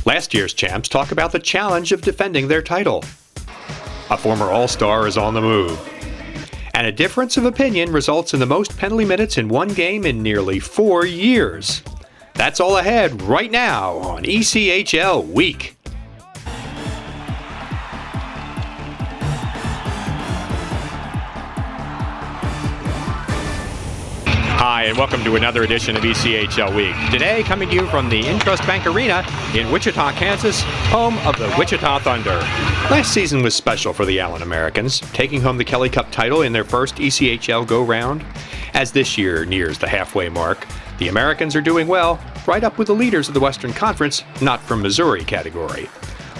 Last year's champs talk about the challenge of defending their title. A former All-Star is on the move. And a difference of opinion results in the most penalty minutes in one game in nearly 4 years. That's all ahead right now on ECHL Week. Hi, and welcome to another edition of ECHL Week. Today, coming to you from the Intrust Bank Arena in Wichita, Kansas, home of the Wichita Thunder. Last season was special for the Allen Americans, taking home the Kelly Cup title in their first ECHL go-round. As this year nears the halfway mark, the Americans are doing well, right up with the leaders of the Western Conference, not from Missouri category.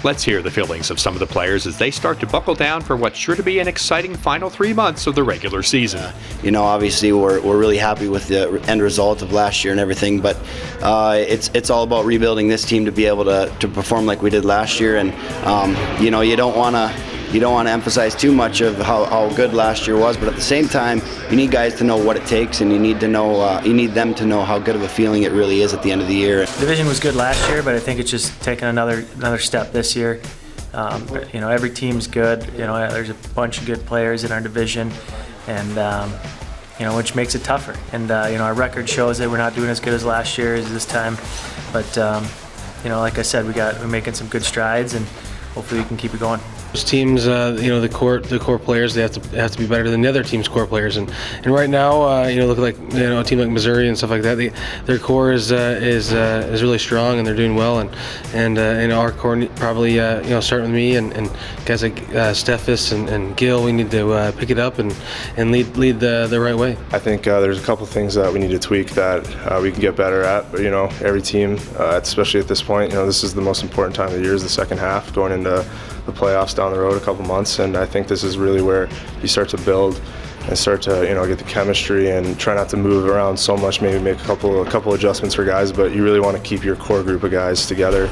Let's hear the feelings of some of the players as they start to buckle down for what's sure to be an exciting final 3 months of the regular season. Obviously we're really happy with the end result of last year and everything, but it's all about rebuilding this team to be able to perform like we did last year. And you don't want to emphasize too much of how good last year was, but at the same time, you need guys to know what it takes, and you need them to know how good of a feeling it really is at the end of the year. The division was good last year, but I think it's just taken another step this year. Every team's good. There's a bunch of good players in our division, and which makes it tougher. And our record shows that we're not doing as good as last year as this time. But like I said, we're making some good strides, and hopefully we can keep it going. Those teams, the core players, they have to be better than the other team's core players, and right now, look like a team like Missouri and stuff like that. Their core is really strong, and they're doing well, and our core probably starting with me and guys like Steffes and Gil, we need to pick it up and lead the right way. I think there's a couple things that we need to tweak that we can get better at. But every team, especially at this point, this is the most important time of the year, is the second half, going into the playoffs down the road a couple months, and I think this is really where you start to build and start to get the chemistry and try not to move around so much. Maybe make a couple adjustments for guys, but you really want to keep your core group of guys together,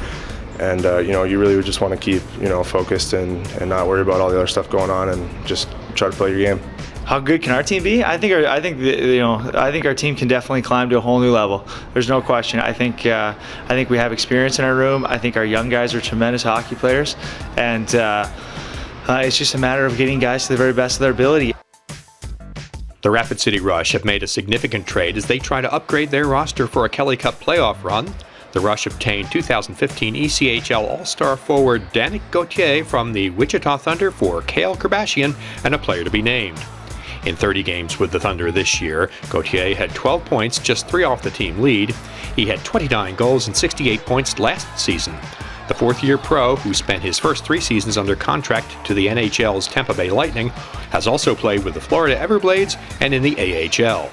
and you really would just want to keep focused and not worry about all the other stuff going on, and just try to play your game. How good can our team be? I think our team can definitely climb to a whole new level. There's no question. I think we have experience in our room. I think our young guys are tremendous hockey players, and it's just a matter of getting guys to the very best of their ability. The Rapid City Rush have made a significant trade as they try to upgrade their roster for a Kelly Cup playoff run. The Rush obtained 2015 ECHL All-Star forward Danik Gauthier from the Wichita Thunder for Kale Kerbashian and a player to be named. In 30 games with the Thunder this year, Gauthier had 12 points, just 3 off the team lead. He had 29 goals and 68 points last season. The fourth-year pro, who spent his first 3 seasons under contract to the NHL's Tampa Bay Lightning, has also played with the Florida Everblades and in the AHL.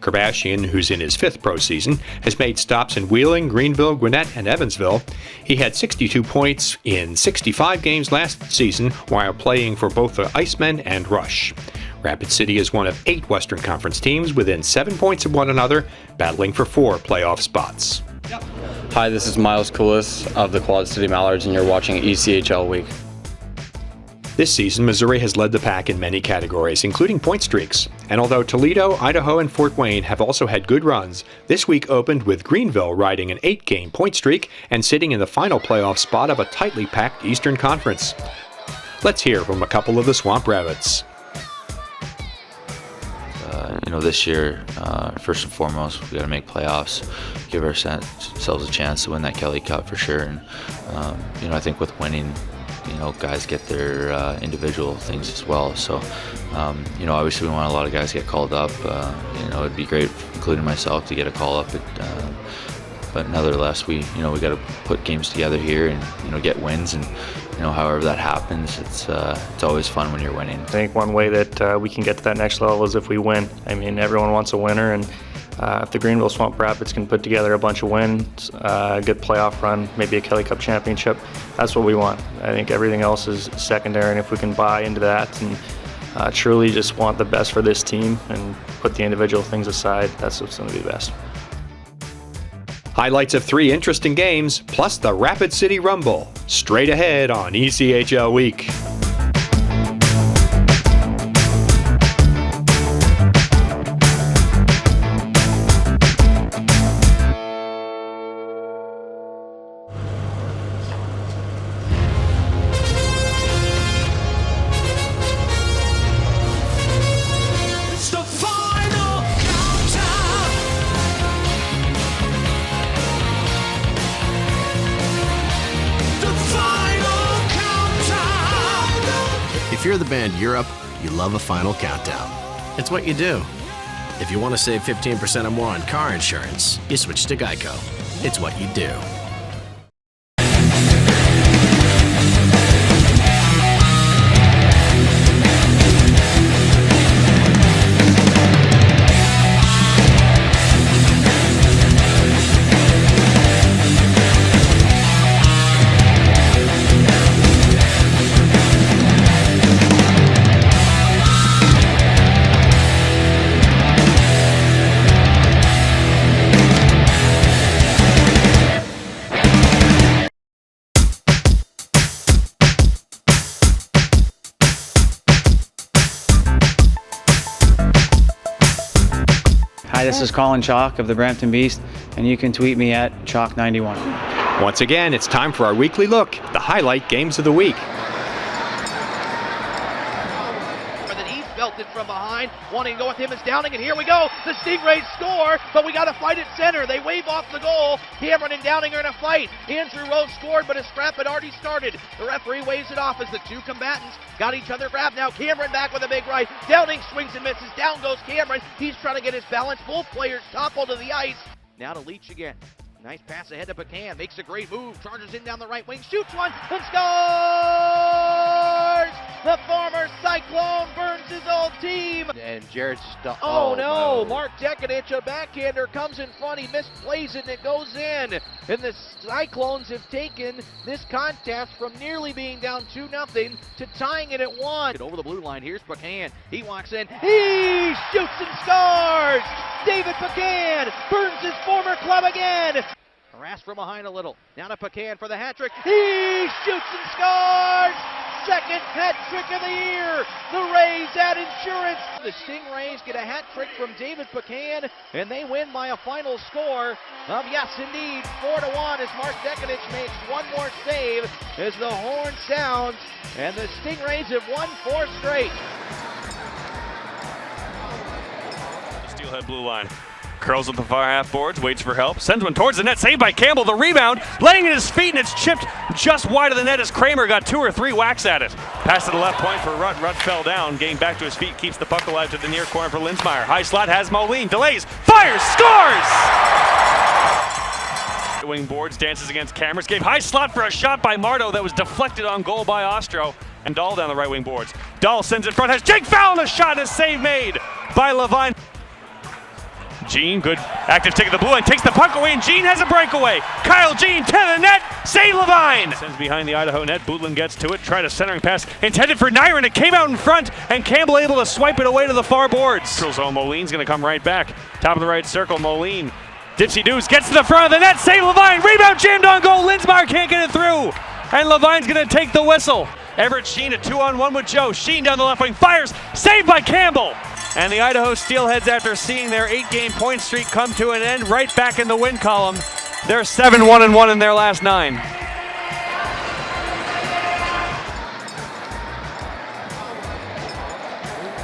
Kerbashian, who's in his 5th pro season, has made stops in Wheeling, Greenville, Gwinnett, and Evansville. He had 62 points in 65 games last season while playing for both the Icemen and Rush. Rapid City is one of 8 Western Conference teams within 7 points of one another, battling for 4 playoff spots. Hi, this is Miles Koulis of the Quad City Mallards, and you're watching ECHL Week. This season, Missouri has led the pack in many categories, including point streaks. And although Toledo, Idaho, and Fort Wayne have also had good runs, this week opened with Greenville riding an 8-game point streak and sitting in the final playoff spot of a tightly packed Eastern Conference. Let's hear from a couple of the Swamp Rabbits. This year, first and foremost, we got to make playoffs, give ourselves a chance to win that Kelly Cup for sure. And I think with winning, guys get their individual things as well. So, obviously we want a lot of guys to get called up. It'd be great, including myself, to get a call up. But nevertheless, we got to put games together here and get wins, and however that happens, it's always fun when you're winning. I think one way that we can get to that next level is if we win. I mean, everyone wants a winner, and if the Greenville Swamp Rapids can put together a bunch of wins, a good playoff run, maybe a Kelly Cup championship, that's what we want. I think everything else is secondary, and if we can buy into that and truly just want the best for this team and put the individual things aside, that's what's going to be best. Highlights of 3 interesting games, plus the Rapid City Rumble, straight ahead on ECHL Week. you're the band Europe, you love a final countdown. It's what you do. If you want to save 15% or more on car insurance, you switch to Geico. It's what you do. Hi, this is Colin Chalk of the Brampton Beast, and you can tweet me at Chalk91. Once again, it's time for our weekly look, the highlight games of the week. Belted from behind, wanting to go with him is Downing, and here we go. The Stingrays score, but we got to fight at center. They wave off the goal. Cameron and Downing are in a fight. Andrew Rose scored, but a scrap had already started. The referee waves it off as the two combatants got each other grabbed. Now Cameron back with a big right. Downing swings and misses. Down goes Cameron. He's trying to get his balance. Both players topple to the ice. Now to Leach again. Nice pass ahead to Pecan. Makes a great move. Charges in down the right wing. Shoots one and scores! The former Cyclone burns his old team. And Jared Oh no! Mark Dekanich, a backhander, comes in front. He misplays it and it goes in. And the Cyclones have taken this contest from nearly being down 2-0 to tying it at 1. Over the blue line, here's Pecan. He walks in. He shoots and scores! David Pecan burns his former club again. Harassed from behind a little. Now to Pecan for the hat trick. He shoots and scores! Second hat trick of the year. The Rays add insurance. The Stingrays get a hat trick from David Pecan, and they win by a final score of, yes, indeed, 4-1 as Mark Dekanich makes one more save as the horn sounds, and the Stingrays have won 4 straight. Steelhead blue line. Curls with the far half boards, waits for help, sends one towards the net, saved by Campbell. The rebound, laying at his feet, and it's chipped just wide of the net as Kramer got 2 or 3 whacks at it. Pass to the left point for Rutt. Rutt fell down, getting back to his feet, keeps the puck alive to the near corner for Linsmeyer. High slot has Moline, delays, fires, scores! Wing boards, dances against cameras, gave high slot for a shot by Marto that was deflected on goal by Ostro. And Dahl down the right wing boards. Dahl sends it front, has Jake Fowl, and a shot, and a save made by Levine. Jean, good active tick at the blue line, takes the puck away, and Jean has a breakaway. Kyle Jean to the net, save Levine! Sends behind the Idaho net, Bootland gets to it, tried a centering pass, intended for Nyron, it came out in front, and Campbell able to swipe it away to the far boards. So Moline's gonna come right back, top of the right circle, Moline. Dipsy-doos, gets to the front of the net, save Levine, rebound jammed on goal, Linsmeyer can't get it through, and Levine's gonna take the whistle. Everett Sheen a 2-on-1 with Joe, Sheen down the left wing, fires, saved by Campbell! And the Idaho Steelheads, after seeing their 8-game point streak come to an end, right back in the win column. They're 7-1-1 in their last 9.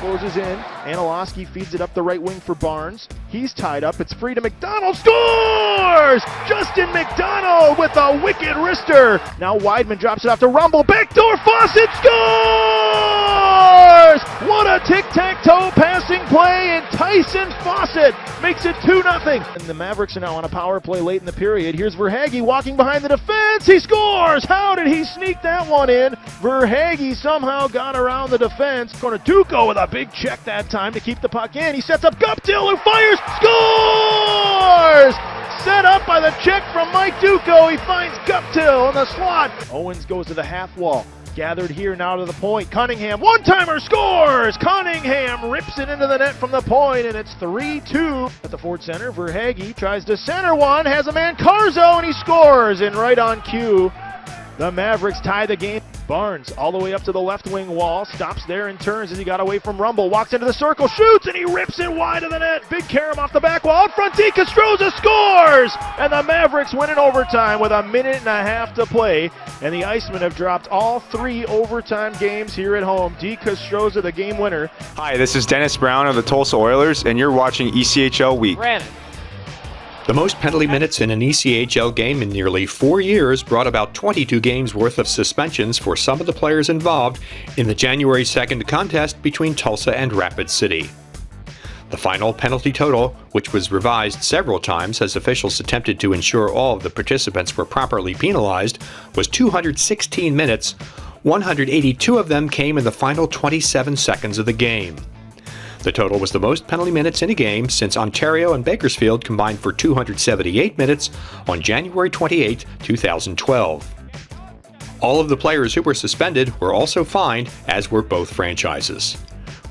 Closes in. Anilowski feeds it up the right wing for Barnes. He's tied up. It's free to McDonald. Scores! Justin McDonald with a wicked wrister. Now Weidman drops it off to Rumble. Backdoor Fawcett scores! What a tic-tac-toe passing play, and Tyson Fawcett makes it 2-0. And the Mavericks are now on a power play late in the period. Here's Verhaeghe walking behind the defense. He scores! How did he sneak that one in? Verhaeghe somehow got around the defense. Cornaduco with a big check that time to keep the puck in. He sets up Guptill, who fires, scores! Set up by the check from Mike Duco. He finds Guptill in the slot. Owens goes to the half wall. Gathered here now to the point. Cunningham, one-timer, scores! Cunningham rips it into the net from the point, and it's 3-2. At the Ford Center, Verhaeghe tries to center one, has a man, Carzo, and he scores! And right on cue, the Mavericks tie the game. Barnes all the way up to the left wing wall, stops there and turns as he got away from Rumble, walks into the circle, shoots, and he rips it wide of the net. Big Karam off the back wall, out front, DeCastroza scores! And the Mavericks win in overtime with 1.5 minutes to play, and the Icemen have dropped all 3 overtime games here at home. DeCastroza, the game winner. Hi, this is Dennis Brown of the Tulsa Oilers, and you're watching ECHL Week. Brandon. The most penalty minutes in an ECHL game in nearly 4 years brought about 22 games worth of suspensions for some of the players involved in the January 2nd contest between Tulsa and Rapid City. The final penalty total, which was revised several times as officials attempted to ensure all of the participants were properly penalized, was 216 minutes. 182 of them came in the final 27 seconds of the game. The total was the most penalty minutes in a game since Ontario and Bakersfield combined for 278 minutes on January 28, 2012. All of the players who were suspended were also fined, as were both franchises.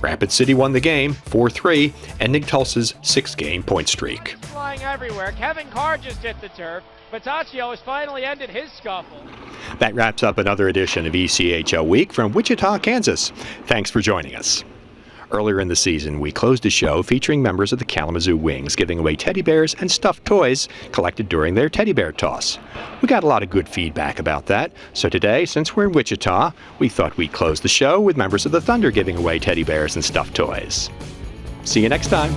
Rapid City won the game 4-3, ending Tulsa's 6-game point streak. Flying everywhere. Kevin Carr just hit the turf. Bataccio has finally ended his scuffle. That wraps up another edition of ECHL Week from Wichita, Kansas. Thanks for joining us. Earlier in the season, we closed a show featuring members of the Kalamazoo Wings giving away teddy bears and stuffed toys collected during their teddy bear toss. We got a lot of good feedback about that, so today, since we're in Wichita, we thought we'd close the show with members of the Thunder giving away teddy bears and stuffed toys. See you next time.